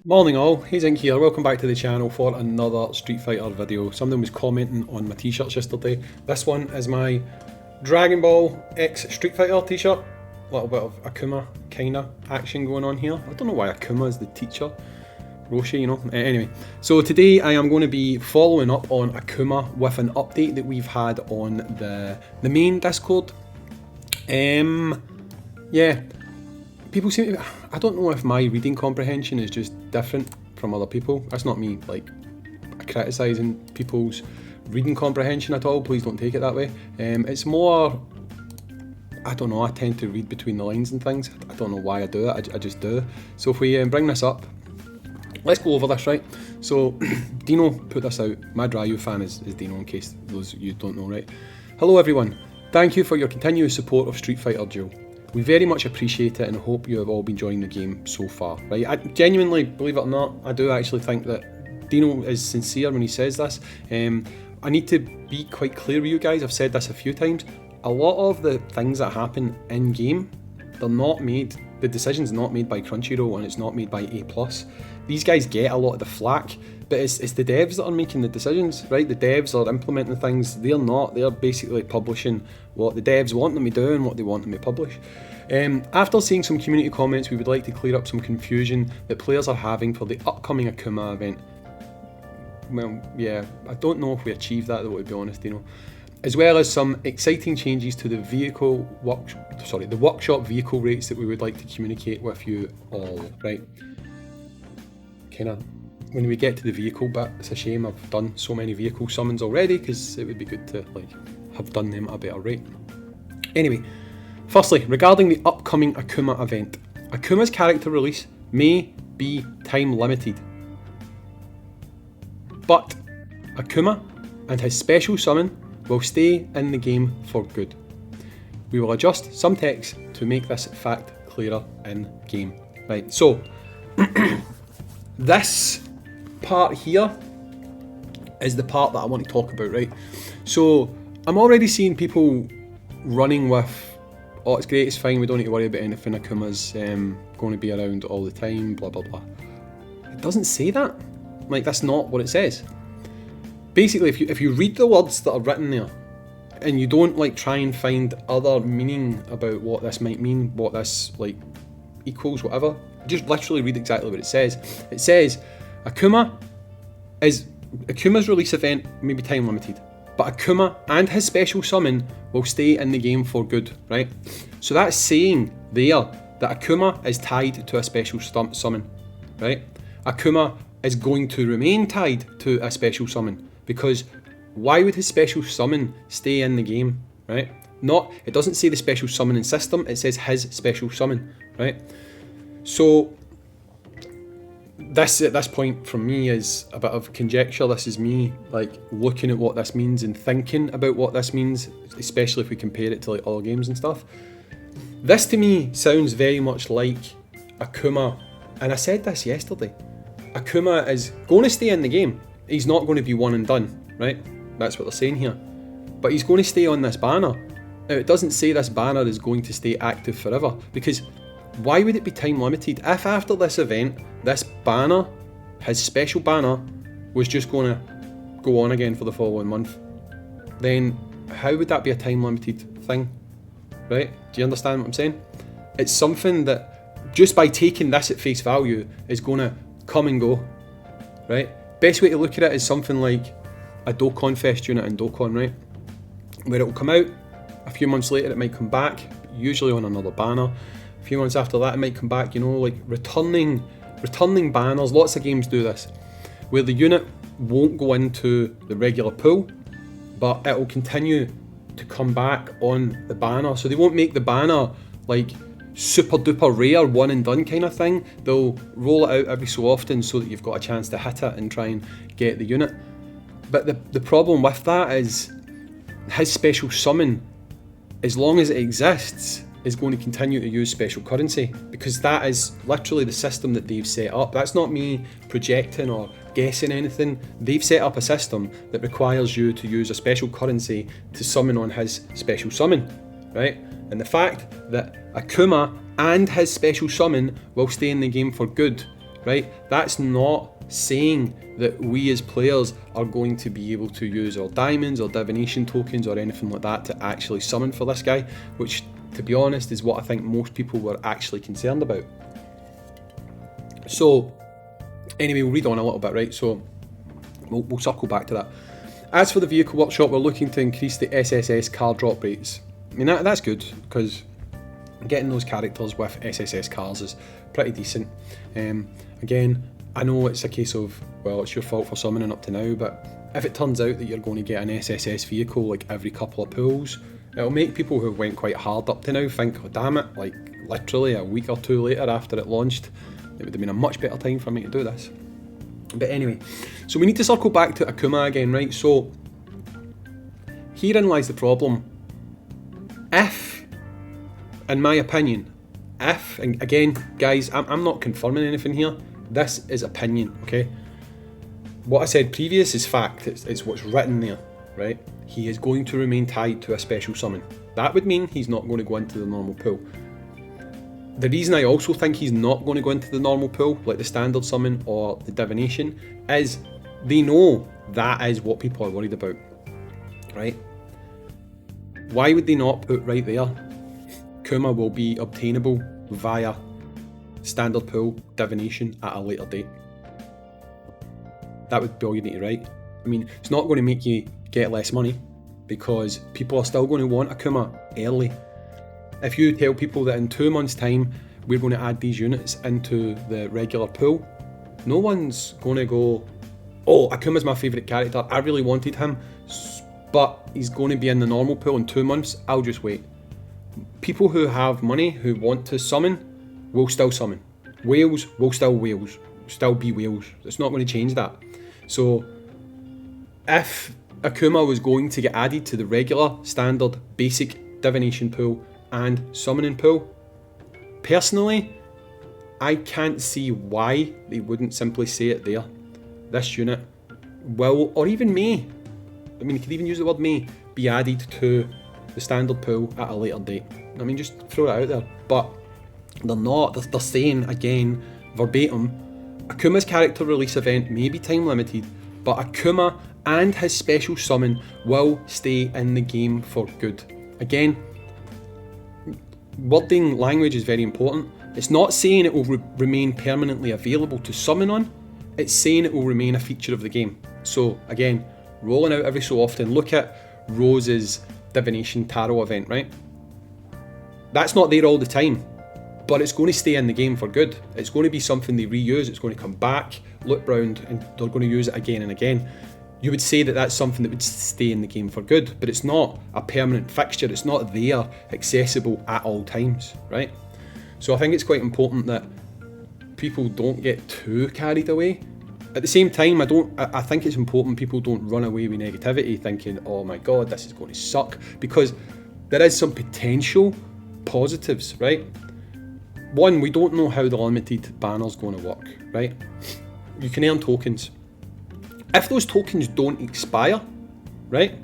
Morning all, Hayzink here, welcome back to the channel for another Street Fighter video. Someone was commenting on my t-shirts yesterday. This one is my Dragon Ball X Street Fighter t-shirt. A little bit of Akuma kinda action going on here. I don't know why Akuma is the teacher. Roshi, you know. Anyway, so today I am going to be following up on Akuma with an update that we've had on the main Discord. Yeah. People seem to, I don't know if my reading comprehension is just different from other people. That's not me like criticising people's reading comprehension at all, please don't take it that way. It's more, I don't know, I tend to read between the lines and things. I don't know why I do it, I just do. So if we bring this up, let's go over this, right? So Dino put this out. My Ryu fan is Dino, in case those of you don't know, right? Hello everyone, thank you for your continuous support of Street Fighter Duel. We very much appreciate it and hope you have all been enjoying the game so far, right? I genuinely, believe it or not, I do actually think that Dino is sincere when he says this. I need to be quite clear with you guys, I've said this a few times. A lot of the things that happen in game, they're not made, the decision's not made by Crunchyroll and it's not made by A+. These guys get a lot of the flack, but it's the devs that are making the decisions, right? The devs are implementing things, they're not, they're basically publishing what the devs want them to do and what they want them to publish. After seeing some community comments, we would like to clear up some confusion that players are having for the upcoming Akuma event. Well, yeah, I don't know if we achieved that though, to be honest, you know. As well as some exciting changes to the the workshop vehicle rates that we would like to communicate with you all, right? Kinda, when we get to the vehicle bit, it's a shame I've done so many vehicle summons already, because it would be good to like have done them at a better rate. Anyway, firstly, regarding the upcoming Akuma event, Akuma's character release may be time limited, but Akuma and his special summon will stay in the game for good. We will adjust some text to make this fact clearer in game. Right, so this part here is the part that I want to talk about, right? So I'm already seeing people running with, oh, it's great, it's fine, we don't need to worry about anything, Akuma's going to be around all the time, blah blah blah. It doesn't say that. Like, that's not what it says. Basically, if you read the words that are written there, and you don't like try and find other meaning about what this might mean, what this like equals, whatever, just literally read exactly what it says. It says Akuma's release event may be time limited, but Akuma and his special summon will stay in the game for good, right? So that's saying there that Akuma is tied to a special summon, right? Akuma is going to remain tied to a special summon, because why would his special summon stay in the game, right? It doesn't say the special summoning system, it says his special summon, right? So this at this point from me is a bit of conjecture. This is me like looking at what this means and thinking about what this means, especially if we compare it to like other games and stuff. This to me sounds very much like Akuma, and I said this yesterday, Akuma is going to stay in the game. He's not going to be one and done, right? That's what they're saying here. But he's going to stay on this banner. Now, it doesn't say this banner is going to stay active forever, because why would it be time limited? If after this event, this banner, his special banner, was just going to go on again for the following month, then how would that be a time limited thing, right? Do you understand what I'm saying? It's something that, just by taking this at face value, is going to come and go, right? Best way to look at it is something like a Dokkan Fest unit in Dokkan, right? Where it will come out, a few months later it might come back, usually on another banner. A few months after that it might come back, you know, like returning banners. Lots of games do this, where the unit won't go into the regular pool, but it will continue to come back on the banner. So they won't make the banner like super duper rare, one and done kind of thing. They'll roll it out every so often so that you've got a chance to hit it and try and get the unit. But the problem with that is his special summon, as long as it exists, is going to continue to use special currency, because that is literally the system that they've set up. That's not me projecting or guessing anything. They've set up a system that requires you to use a special currency to summon on his special summon, right? And the fact that Akuma and his special summon will stay in the game for good right? That's not saying that we as players are going to be able to use our diamonds or divination tokens or anything like that to actually summon for this guy, which, to be honest, is what I think most people were actually concerned about. So anyway, we'll read on a little bit, right? So we'll circle back to that. As for the vehicle workshop, we're looking to increase the SSS car drop rates. I mean, that's good, because getting those characters with SSS cars is pretty decent. Again, I know it's a case of, well, it's your fault for summoning up to now, but if it turns out that you're going to get an SSS vehicle like every couple of pulls, it'll make people who went quite hard up to now think, oh damn it, like literally a week or two later after it launched, it would have been a much better time for me to do this. But anyway, so we need to circle back to AKUMA again, right? So herein lies the problem. If, in my opinion, if, and again, guys, I'm not confirming anything here, this is opinion, okay? What I said previous is fact, it's what's written there, right? He is going to remain tied to a special summon. That would mean he's not going to go into the normal pool. The reason I also think he's not going to go into the normal pool, like the standard summon or the divination, is they know that is what people are worried about, right? Why would they not put right there, Kuma will be obtainable via standard pool divination at a later date? That would be all you need to write. I mean, it's not going to make you get less money, because people are still going to want AKUMA early. If you tell people that in 2 months' time we're going to add these units into the regular pool, no one's going to go, oh, AKUMA's my favourite character, I really wanted him, but he's going to be in the normal pool in 2 months, I'll just wait. People who have money, who want to summon, will still summon. Whales will still whales, still be whales. It's not going to change that. So if AKUMA was going to get added to the regular, standard, basic divination pool and summoning pool, personally, I can't see why they wouldn't simply say it there. This unit will, or even may, I mean, you could even use the word may, be added to the standard pool at a later date. I mean, just throw it out there. But they're not, they're saying, again, verbatim, AKUMA's character release event may be time limited, but AKUMA and his special summon will stay in the game for good. Again, wording language is very important. It's not saying it will remain permanently available to summon on, it's saying it will remain a feature of the game. So again, rolling out every so often, look at Rose's divination tarot event, right? That's not there all the time, but it's going to stay in the game for good. It's going to be something they reuse, it's going to come back, look round, and they're going to use it again and again. You would say that that's something that would stay in the game for good, but it's not a permanent fixture, it's not there, accessible at all times, right? So I think it's quite important that people don't get too carried away. At the same time, I think it's important people don't run away with negativity thinking, oh my god, this is going to suck, because there is some potential positives, right? One, we don't know how the limited banner's going to work, right? You can earn tokens. If those tokens don't expire, right,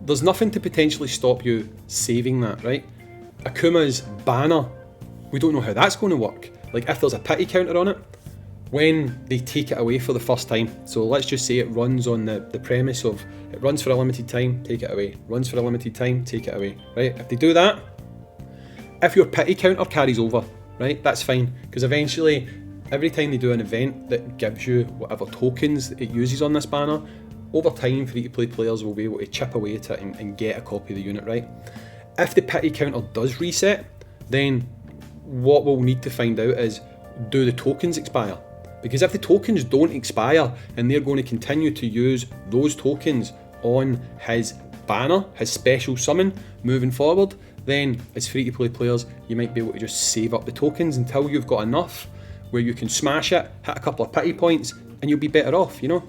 there's nothing to potentially stop you saving that, right? AKUMA's banner, we don't know how that's going to work. Like, if there's a pity counter on it, when they take it away for the first time, so let's just say it runs on the premise of it runs for a limited time, take it away, runs for a limited time, take it away, right? If they do that, if your pity counter carries over, right, that's fine, because eventually every time they do an event that gives you whatever tokens it uses on this banner, over time free-to-play players will be able to chip away at it and get a copy of the unit, right? If the pity counter does reset, then what we'll need to find out is, do the tokens expire? Because if the tokens don't expire and they're going to continue to use those tokens on his banner, his special summon moving forward, then as free-to-play players you might be able to just save up the tokens until you've got enough where you can smash it, hit a couple of pity points, and you'll be better off, you know?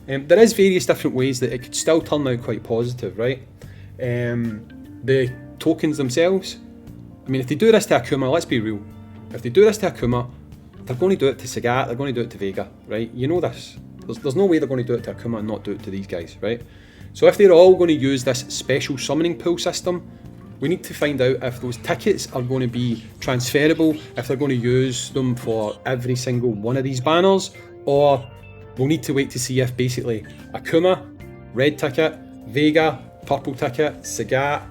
There is various different ways that it could still turn out quite positive, right? The tokens themselves, I mean, if they do this to AKUMA, let's be real, if they do this to AKUMA, they're going to do it to Sagat, they're going to do it to Vega, right? You know this. There's no way they're going to do it to AKUMA and not do it to these guys, right? So if they're all going to use this special summoning pool system, we need to find out if those tickets are going to be transferable, if they're going to use them for every single one of these banners, or we'll need to wait to see if basically AKUMA, red ticket, Vega, purple ticket, Sagat,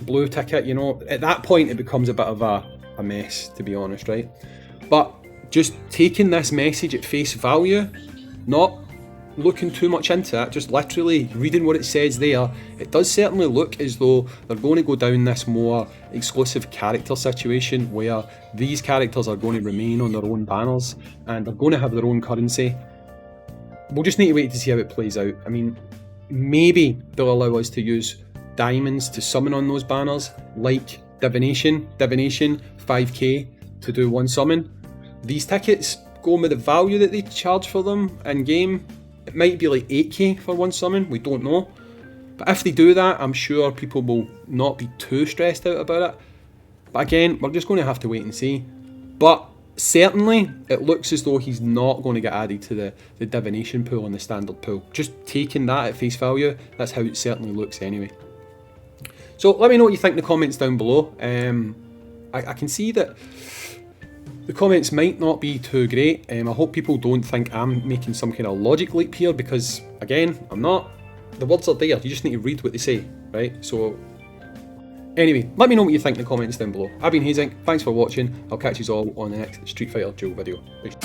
blue ticket, you know, at that point it becomes a bit of a mess, to be honest, right? But just taking this message at face value, not looking too much into it, just literally reading what it says there, it does certainly look as though they're going to go down this more exclusive character situation where these characters are going to remain on their own banners and they're going to have their own currency. We'll just need to wait to see how it plays out. I mean, maybe they'll allow us to use diamonds to summon on those banners, like Divination 5k to do one summon. These tickets, going with the value that they charge for them in game, it might be like 8k for one summon, we don't know. But if they do that, I'm sure people will not be too stressed out about it. But again, we're just going to have to wait and see. But certainly, it looks as though he's not going to get added to the divination pool and the standard pool. Just taking that at face value, that's how it certainly looks anyway. So let me know what you think in the comments down below. I can see that the comments might not be too great. I hope people don't think I'm making some kind of logic leap here, because again, I'm not. The words are there, you just need to read what they say, right? So anyway, let me know what you think in the comments down below. I've been Hayzink, thanks for watching. I'll catch you all on the next Street Fighter Duel video. Peace.